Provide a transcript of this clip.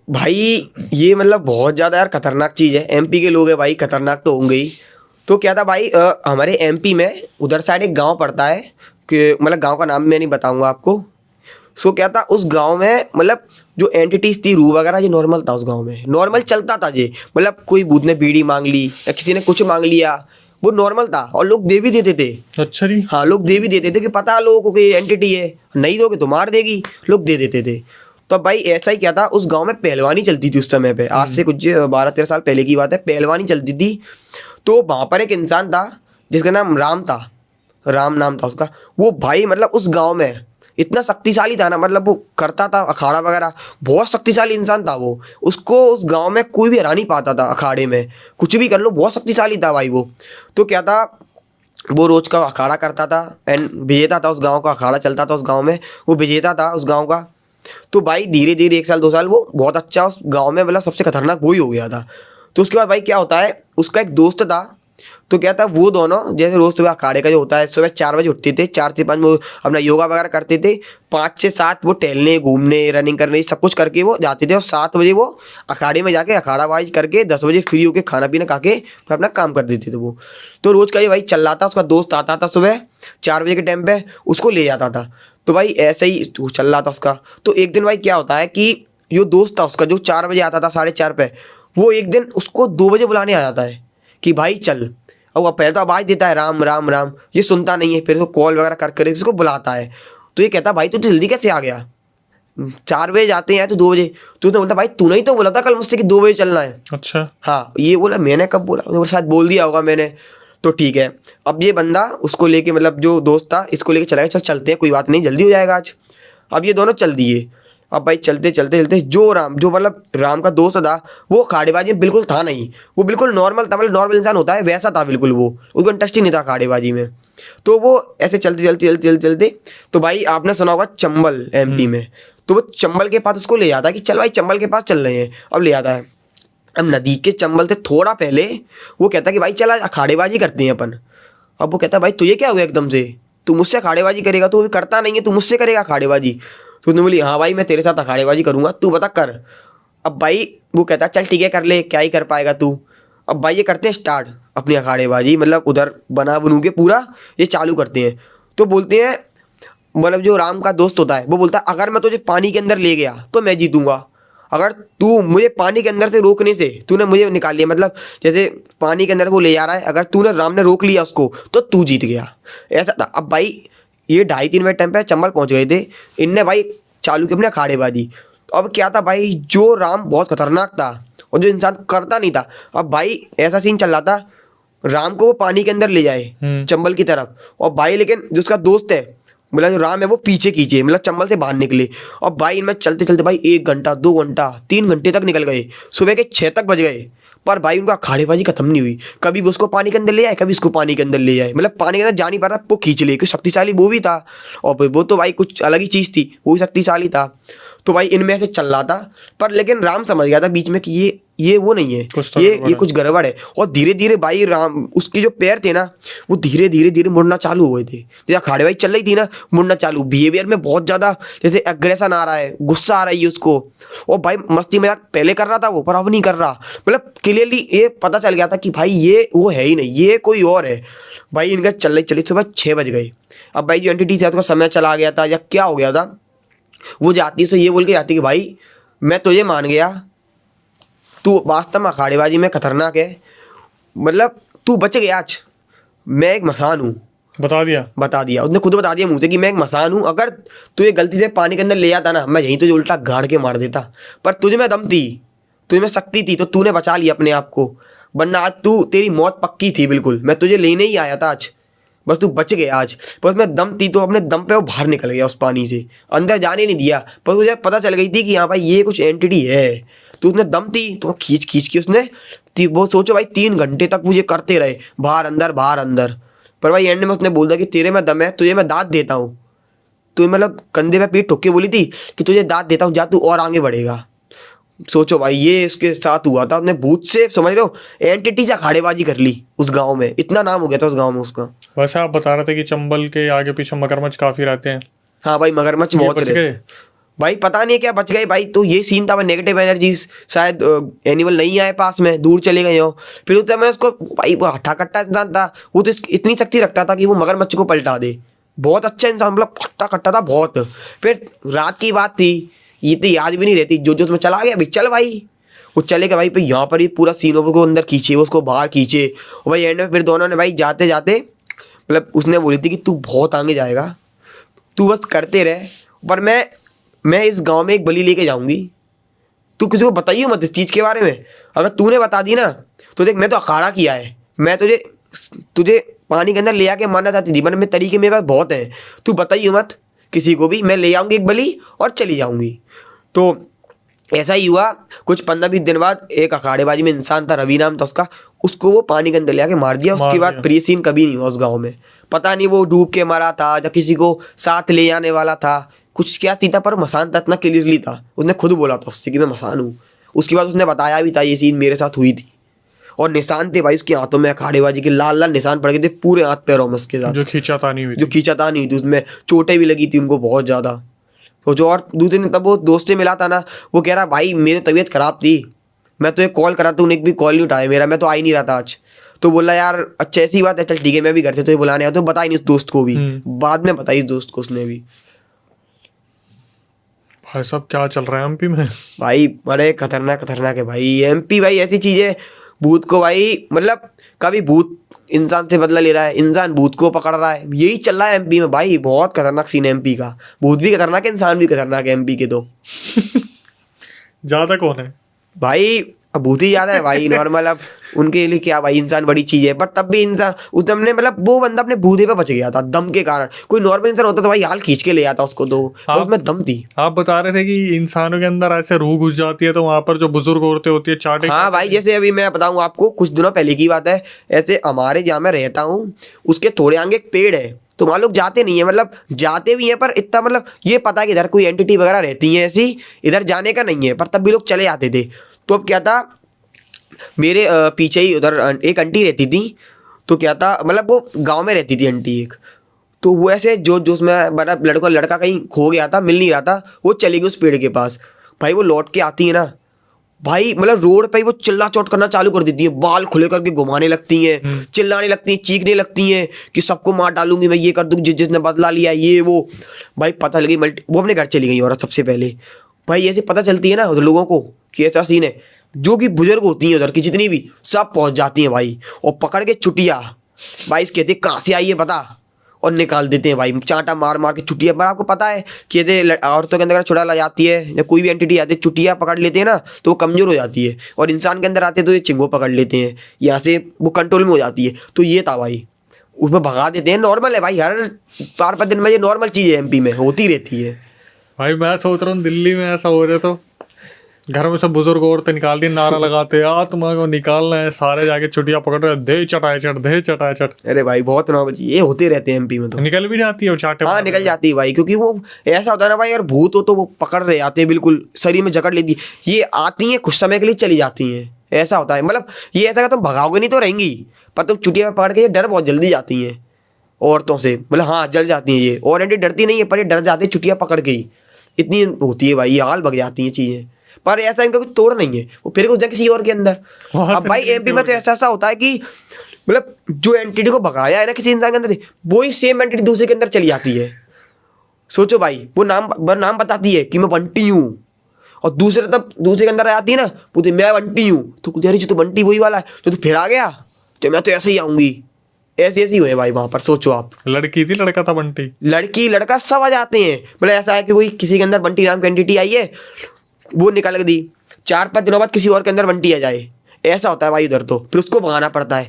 भाई ये मतलब बहुत ज़्यादा यार खतरनाक चीज़ है। एमपी के लोग हैं भाई, खतरनाक तो होंगे ही। तो क्या था भाई, हमारे एमपी में उधर साइड एक गांव पड़ता है, कि मतलब गांव का नाम मैं नहीं बताऊंगा आपको। सो क्या था उस गांव में, मतलब जो एंटिटीज थी, रूह वगैरह, ये नॉर्मल था उस गांव में, नॉर्मल चलता था ये। मतलब कोई भूत ने बीड़ी मांग ली या किसी ने कुछ मांग लिया, वो नॉर्मल था और लोग दे भी देते थे। अच्छा जी। हाँ, लोग दे भी देते थे कि पता है लोगों को कि एंटिटी है, नहीं दोगे तो मार देगी, लोग दे देते थे। तो भाई ऐसा ही क्या था, उस गांव में पहलवानी चलती थी उस समय पे, आज से कुछ 12-13 साल पहले की बात है, पहलवानी चलती थी। तो वहां पर एक इंसान था जिसका नाम राम था, राम नाम था उसका। वो भाई मतलब उस गांव में इतना शक्तिशाली था ना, मतलब वो करता था अखाड़ा वगैरह, बहुत शक्तिशाली इंसान था वो। उसको उस गांव में कोई भी हरा नहीं पाता था, अखाड़े में कुछ भी कर लो, बहुत शक्तिशाली था भाई वो। तो क्या था, वो रोज का अखाड़ा करता था एंड विजेता था, उस गांव का अखाड़ा चलता था उस गांव में, वो विजेता था उस गांव का। तो भाई धीरे धीरे 1 साल 2 साल वो बहुत अच्छा उस गांव में, मतलब सबसे खतरनाक वो ही हो गया था। तो उसके बाद भाई क्या होता है, उसका एक दोस्त था। तो क्या था, वो दोनों जैसे रोज सुबह अखाड़े का जो होता है, सुबह 4 बजे उठते थे, 4 से 5 वो अपना योगा वगैरह करते थे, 5 से 7 वो टहलने घूमने रनिंग करने सब कुछ करके वो जाते थे, और 7 बजे वो अखाड़े में जाके अखाड़ाबाजी करके 10 बजे फ्री होके खाना पीना खा के फिर अपना काम कर देते थे वो। तो रोज का ये भाई चल रहा था, उसका दोस्त आता था सुबह 4 बजे के टाइम पे, उसको ले जाता था। तो भाई ऐसे ही चल रहा था उसका। तो एक दिन भाई क्या होता है कि जो दोस्त था उसका, जो 4 बजे आता था 4:30 पे, वो एक दिन उसको 2 बजे बुलाने आ जाता है कि भाई चल। अब वो पहले तो आवाज देता है राम राम राम, ये सुनता नहीं है, फिर तो कॉल वगैरह कर इसको बुलाता है। तो ये कहता भाई तू जल्दी कैसे आ गया, 4 बजे जाते हैं तो 2 बजे। तो उसने बोलता भाई तूने ही तो बोला था कल मुझसे कि 2 बजे चलना है। अच्छा। हाँ, ये बोला मैंने कब बोला, मेरे साथ बोल दिया होगा मैंने। तो ठीक है, अब ये बंदा उसको लेके, मतलब जो दोस्त था इसको लेके चला गया, चल चलते हैं कोई बात नहीं, जल्दी हो जाएगा आज। अब ये दोनों चल दिए। अब भाई चलते चलते चलते जो राम, जो मतलब राम का दोस्त था, वो अखाड़ेबाजी में बिल्कुल था नहीं, वो बिल्कुल नॉर्मल था, मतलब नॉर्मल इंसान होता है वैसा था बिल्कुल वो, उसको इंटरेस्ट ही नहीं था अखाड़ेबाजी में। तो वो ऐसे चलते चलते चलते चलते चलते, तो भाई आपने सुना होगा चंबल एमपी में, तो वो चंबल के पास उसको ले जाता है कि चल भाई चंबल के पास चल रहे हैं। अब ले जाता है, अब नदी के चंबल से थोड़ा पहले वो कहता है कि भाई चल आज अखाड़ेबाजी करते हैं अपन। अब वो कहता है भाई तुझे क्या हो गया एकदम से, तू मुझसे अखाड़ेबाजी करेगा, तू अभी करता नहीं है, तू मुझसे करेगा अखाड़ेबाजी। तो उसने बोली हाँ भाई मैं तेरे साथ अखाड़ेबाजी करूंगा, तू बता कर। अब भाई वो कहता है चल ठीक है कर ले, क्या ही कर पाएगा तू। अब भाई ये करते हैं स्टार्ट अपनी अखाड़ेबाजी, मतलब उधर बना बनू के पूरा ये चालू करते हैं। तो बोलते हैं, मतलब जो राम का दोस्त होता है वो बोलता है अगर मैं तुझे पानी के अंदर ले गया तो मैं जीतूंगा, अगर तू मुझे पानी के अंदर से रोकने से तूने मुझे निकाल लिया, मतलब जैसे पानी के अंदर वो ले जा रहा है, अगर तूने राम ने रोक लिया उसको तो तू जीत गया, ऐसा था। अब भाई ये 2:30-3 बजे टाइम पे चंबल पहुंच गए थे, इनने भाई चालू की अपने अखाड़ेबाजी। तो अब क्या था भाई, जो राम बहुत खतरनाक था और जो इंसान करता नहीं था, अब भाई ऐसा सीन चल रहा था, राम को वो पानी के अंदर ले जाए चंबल की तरफ, और भाई लेकिन जो उसका दोस्त है, मतलब जो राम है, वो पीछे खींचे, मतलब चंबल से बाहर निकले। और भाई इनमें चलते चलते भाई 1 घंटा 2 घंटा 3 घंटे तक निकल गए, सुबह के 6 तक बज गए, पर भाई उनका अखाड़ेबाजी खत्म नहीं हुई। कभी भी उसको पानी के अंदर ले जाए, कभी उसको पानी के अंदर ले जाए, मतलब पानी के अंदर जा नहीं पा रहा, वो खींच ले, क्योंकि शक्तिशाली वो भी था, और वो तो भाई कुछ अलग ही चीज़ थी, वो भी शक्तिशाली था। तो भाई इनमें से चल रहा था, पर लेकिन राम समझ गया था बीच में कि ये वो नहीं है, कुछ तो ये कुछ गड़बड़ है। और धीरे धीरे भाई राम, उसके जो पैर थे ना, वो धीरे धीरे धीरे मुड़ना चालू हुए थे, जैसे अखाड़ेबाजी चल रही थी ना, मुड़ना चालू, बिहेवियर में बहुत ज़्यादा जैसे एग्रेशन आ रहा है, गुस्सा आ रही है उसको। और भाई मस्ती मजाक पहले कर रहा था वो, पर अब नहीं कर रहा, मतलब क्लियरली ये पता चल गया था कि भाई ये वो है ही नहीं, ये कोई और है। भाई इनका चल रही चली, सुबह 6 बज गए। अब भाई जो एंटिटी था उसका समय चला गया था या क्या हो गया था, वो जाती है, सो ये बोल के जाती है कि भाई मैं तुझे मान गया, तू वास्तव में अखाड़ेबाजी में खतरनाक है, मतलब तू बच गया आज, मैं एक मसान हूँ। बता दिया उसने, खुद बता दिया मुँह से कि मैं एक मसान हूँ, अगर तू ये गलती से पानी के अंदर ले जाता ना, मैं यहीं तुझे उल्टा गाड़ के मार देता, पर तुझे में दम थी, तुझे में शक्ति थी, तो तूने बचा लिया अपने आप को, वरना आज तू, तेरी मौत पक्की थी बिल्कुल, मैं तुझे लेने ही आया था आज, बस तू बच गया आज। पर उसमें दम थी, तो अपने दम पे वो बाहर निकल गया उस पानी से, अंदर जाने नहीं दिया, पर मुझे पता चल गई थी कि हाँ भाई ये कुछ एंटिटी है। तो उसने दम थी, तो खींच खींच के उसने वो सोचो भाई 3 घंटे तक वो ये करते रहे, बाहर अंदर बाहर अंदर। पर भाई एंड में उसने बोल दिया कि तेरे में दम है, तुझे मैं दाद देता हूँ। तो मतलब कंधे पे पीठ ठोक के बोली थी कि तुझे दाद देता हूँ, जा तू और आगे बढ़ेगा। सोचो भाई ये इसके साथ हुआ था, उसने भूत से, समझ लो, एंटिटी से अखाड़ेबाजी कर ली उस गांव में, इतना नाम हो गया था उस गांव में उसका। वैसे आप बता रहे थे कि चंबल के आगे पीछे मगरमच्छ काफी रहते हैं। हाँ भाई मगरमच्छ बहुत रहते। भाई पता नहीं क्या बच गए भाई। तो ये सीन था भाई, नेगेटिव एनर्जीज शायद एनिमल नहीं आए पास में, दूर चले गए हो। फिर उस समय उसको भाई, वो हट्टा कट्टा इंसान था, वो तो इतनी शक्ति रखता था कि वो मगरमच्छ को पलटा दे। बहुत अच्छा इंसान, मतलब हट्टा कट्टा था बहुत। फिर रात की बात थी, ये तो याद भी नहीं रहती, जो जो उसमें चला गया भाई, चल भाई वो चले गए भाई। फिर यहाँ पर ही पूरा सीन को अंदर खींचे, उसको बाहर खींचे, और भाई एंड में फिर दोनों ने भाई जाते जाते, मतलब उसने बोली थी कि तू बहुत आगे जाएगा, तू बस करते रहे, पर मैं इस गांव में एक बलि लेके जाऊंगी, तू किसी को बताइए मत इस चीज़ के बारे में। अगर तूने बता दी ना तो देख, मैं तो अखाड़ा किया है, मैं तुझे पानी के अंदर ले आके मारना चाहती थी, मैंने तरीके मेरे पास बहुत हैं, तू बताइए मत किसी को भी, मैं ले आऊँगी एक बलि और चली जाऊँगी। तो ऐसा ही हुआ। कुछ 15-20 दिन बाद एक अखाड़ेबाजी में इंसान था, रवि नाम था उसका, उसको वो पानी के अंदर ले आके मार दिया। उसके बाद प्रिय सीन कभी नहीं हुआ उस गाँव में। पता नहीं वो डूब के मरा था या किसी को साथ ले आने वाला था, कुछ क्या सीन था, पर मसान था इतना क्लियरली था, उसने खुद बोला था उससे कि मैं मसान हूँ। उसके बाद उसने बताया भी था ये सीन मेरे साथ हुई थी, और निशान थे भाई उसकी हाथों में अखाड़ेबाजी के, लाल लाल निशान पड़ गए थे पूरे हाथ पैरों में उसके साथ, जो खींचातानी हुई थी उसमें, चोटें भी लगी थी उनको बहुत ज़्यादा। तो जो और दूसरे दिन तब वो दोस्त से मिला था ना, वो कह रहा भाई मेरी तबीयत ख़राब थी, मैं तो एक कॉल करा था, उन्हें भी कॉल नहीं उठाया मेरा, मैं तो आ ही नहीं रहा था आज। तो बोला यार अच्छा ऐसी बात है, चल ठीक है मैं भी घर से तो बुलाने आया, तो बताई नहीं उस दोस्त को भी, बाद में बताई इस दोस्त को उसने भी। भाई सब क्या चल रहा है एमपी में भाई बड़े खतरनाक खतरनाक है भाई एमपी भाई। ऐसी चीज़ें भूत को भाई, मतलब कभी भूत इंसान से बदला ले रहा है, इंसान भूत को पकड़ रहा है, यही चल रहा है एमपी में भाई। बहुत खतरनाक सीन है एमपी का, भूत भी खतरनाक है, इंसान भी खतरनाक है एमपी के। तो ज्यादा कौन है भाई, अब भूत ही ज्यादा है भाई नॉर्मल। अब उनके लिए क्या भाई, इंसान बड़ी चीज है, पर तब भी इंसान उस दम ने, मतलब वो बंदा अपने बूढ़े पे बच गया था दम के कारण। कोई नॉर्मल इंसान होता तो भाई हाल खींच के ले आता उसको, तो उसमें दम थी। आप बता रहे थे कि इंसानों के अंदर ऐसे रूह घुस जाती है, तो वहां पर जो बुजुर्ग औरतें होती है चाटे। हाँ भाई, जैसे अभी मैं बताऊँ आपको, कुछ दिनों पहले की बात है, ऐसे हमारे जहाँ मैं रहता हूँ उसके थोड़े आगे एक पेड़ है, तो वहाँ लोग जाते नहीं है, मतलब जाते भी हैं पर इतना, मतलब ये पता है कि इधर कोई एंटिटी वगैरह रहती है ऐसी, इधर जाने का नहीं है, पर तब भी लोग चले आते थे। तो अब क्या था, मेरे पीछे ही उधर एक आंटी रहती थी। तो क्या था, मतलब वो गांव में रहती थी आंटी एक, तो वो ऐसे जो उसमें बड़ा लड़का कहीं खो गया था, मिल नहीं रहा था, वो चली गई उस पेड़ के पास। भाई वो लौट के आती है ना भाई, मतलब रोड पे ही वो चिल्ला चोट करना चालू कर देती है, बाल खुले करके घुमाने लगती हैं, चिल्लाने लगती हैं, चीखने लगती हैं कि सबको मार डालूंगी मैं, ये कर दूंगी जिसने बदला लिया ये वो। भाई पता लगी वो अपने घर चली गई औरत सबसे पहले। भाई ऐसे पता चलती है ना उधर लोगों को कि ऐसा सीन है, जो कि बुजुर्ग होती हैं उधर की जितनी भी, सब पहुंच जाती हैं भाई, और पकड़ के चुटिया भाई कहते कहाँ से आई है पता, और निकाल देते हैं भाई, चांटा मार मार के चुटिया। पर आपको पता है कि ये औरतों के अंदर चुड़ा ला जाती है या कोई भी एंटिटी आती है, चुटिया पकड़ लेते हैं ना तो वो कमज़ोर हो जाती है, और इंसान के अंदर आते हैं तो ये चिंगो पकड़ लेते हैं, यहाँ से वो कंट्रोल में हो जाती है। तो ये था भाई, उसमें भगा देते हैं, नॉर्मल है भाई, हर 4-5 दिन में ये नॉर्मल चीज़ है, एमपी में होती रहती है। भाई मैं सोच रहा हूँ दिल्ली में ऐसा हो रहा, तो घर में सब बुजुर्ग औरतें निकाल दी, नारा लगाते आत्मा को निकालना है, सारे जाके छुट्टियां पकड़ रहे, दे चटाए चट, दे चटाए चट। अरे भाई बहुत नॉर्मल चीज, ये होते रहते हैं एमपी में। तो निकल भी जाती है वो चाटे। हाँ निकल जाती है भाई, क्योंकि वो ऐसा होता है ना भाई, अगर भूत हो तो वो पकड़ रहे आते हैं, बिल्कुल शरीर में जकड़ लेती है, ये आती हैं कुछ समय के लिए चली जाती हैं, ऐसा होता है। मतलब ये ऐसा, तुम भगाओगे नहीं तो रहेंगी, पर तुम चुटिया में पकड़ के, ये डर बहुत जल्दी जाती हैं औरतों से, मतलब हाँ जल जाती हैं ये, और एंटी डरती नहीं है पर ये डर जाती है चुटिया पकड़ के ही, इतनी होती है भाई, ये हाल भग जाती हैं चीज़ें। पर ऐसा इनका कुछ तोड़ नहीं है, वो फिर घुस जाए किसी और के अंदर। अब भाई एमपी में तो ऐसा होता है कि मतलब जो एंटिटी को भगाया है ना किसी इंसान के अंदर से, वो ही सेम एंटिटी दूसरे के अंदर चली जाती है। सोचो भाई, वो नाम बताती है कि मैं बंटी हूँ, और दूसरे के अंदर आती है ना, पूछती मैं बंटी हूँ, तो कुछ यार जो तो बंटी वही वाला है, तो तू फिर आ गया, तो मैं तो ऐसे ही आऊँगी। ऐसी हुए भाई वहाँ पर। सोचो आप, लड़की थी लड़का था बंटी, लड़की लड़का सब आ जाते हैं। मतलब ऐसा है कि कोई किसी के अंदर बंटी नाम की एंटिटी आई है, वो निकल दी, 4-5 दिनों बाद किसी और के अंदर बंटी आ जाए, ऐसा होता है भाई उधर। तो फिर उसको भगाना पड़ता है।